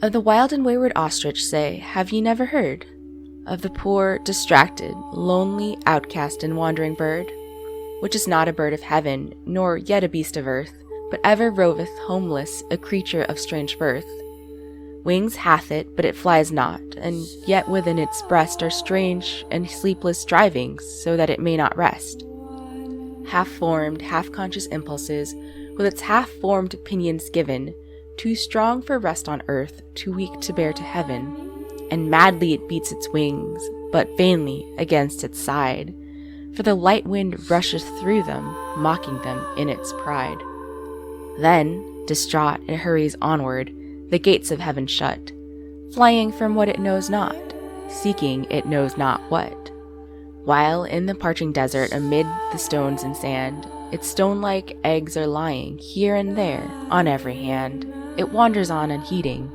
Of the wild and wayward ostrich say, have ye never heard? Of the poor, distracted, lonely, outcast, and wandering bird, which is not a bird of heaven, nor yet a beast of earth, but ever roveth homeless, a creature of strange birth. Wings hath it, but it flies not, and yet within its breast are strange and sleepless strivings, so that it may not rest. Half-formed, half-conscious impulses, with its half-formed pinions given, too strong for rest on earth, too weak to bear to heaven, and madly it beats its wings, but vainly against its side, for the light wind rusheth through them, mocking them in its pride. Then, distraught, it hurries onward, the gates of heaven shut, flying from what it knows not, seeking it knows not what. While in the parching desert, amid the stones and sand, its stone-like eggs are lying here and there, on every hand. It wanders on unheeding,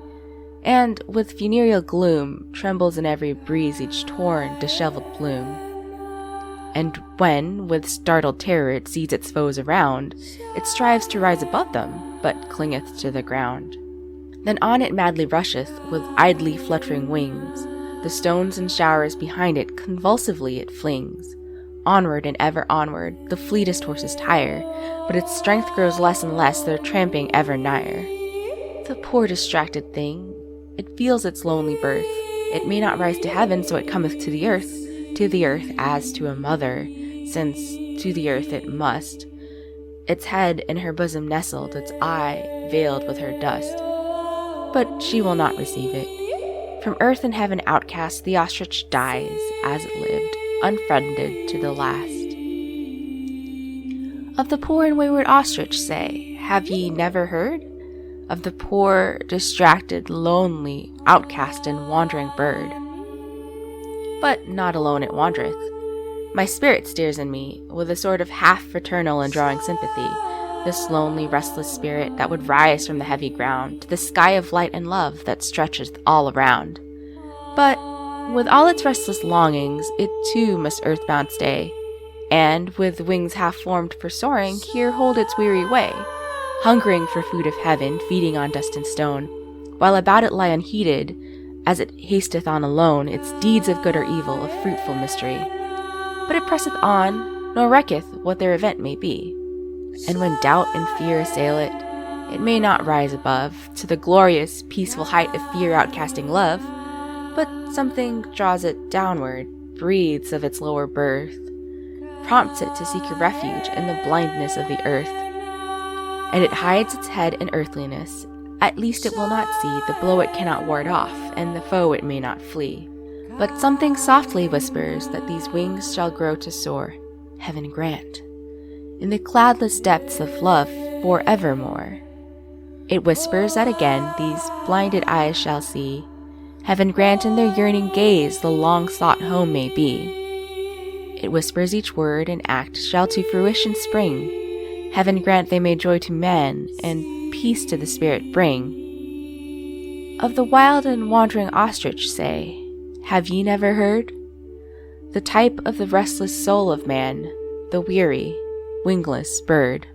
and with funereal gloom trembles in every breeze each torn, disheveled plume. And when, with startled terror, it sees its foes around, it strives to rise above them, but clingeth to the ground. Then on it madly rusheth, with idly fluttering wings, the stones and showers behind it convulsively it flings. Onward and ever onward, the fleetest horses tire, but its strength grows less and less, their tramping ever nigher. The poor distracted thing, it feels its lonely birth. It may not rise to heaven, so it cometh to the earth as to a mother, since to the earth it must. Its head in her bosom nestled, its eye veiled with her dust. But she will not receive it. From earth and heaven outcast, the ostrich dies, as it lived, unfriended to the last. Of the poor and wayward ostrich say, have ye never heard? Of the poor, distracted, lonely, outcast, and wandering bird. But not alone it wandereth. My spirit steers in me, with a sort of half-fraternal and drawing sympathy, this lonely, restless spirit that would rise from the heavy ground to the sky of light and love that stretcheth all around. But, with all its restless longings, it too must earthbound stay, and, with wings half-formed for soaring, here hold its weary way, hungering for food of heaven, feeding on dust and stone, while about it lie unheeded, as it hasteth on alone, its deeds of good or evil, of fruitful mystery. But it presseth on, nor recketh what their event may be. And when doubt and fear assail it, it may not rise above, to the glorious, peaceful height of fear outcasting love, but something draws it downward, breathes of its lower birth, prompts it to seek a refuge in the blindness of the earth. And it hides its head in earthliness, at least it will not see the blow it cannot ward off, and the foe it may not flee. But something softly whispers that these wings shall grow to soar, heaven grant, in the cloudless depths of love for evermore. It whispers that again these blinded eyes shall see, heaven grant in their yearning gaze the long-sought home may be. It whispers each word and act shall to fruition spring, heaven grant they may joy to man, and peace to the spirit bring. Of the wild and wandering ostrich say, have ye never heard? The type of the restless soul of man, the weary, wingless bird.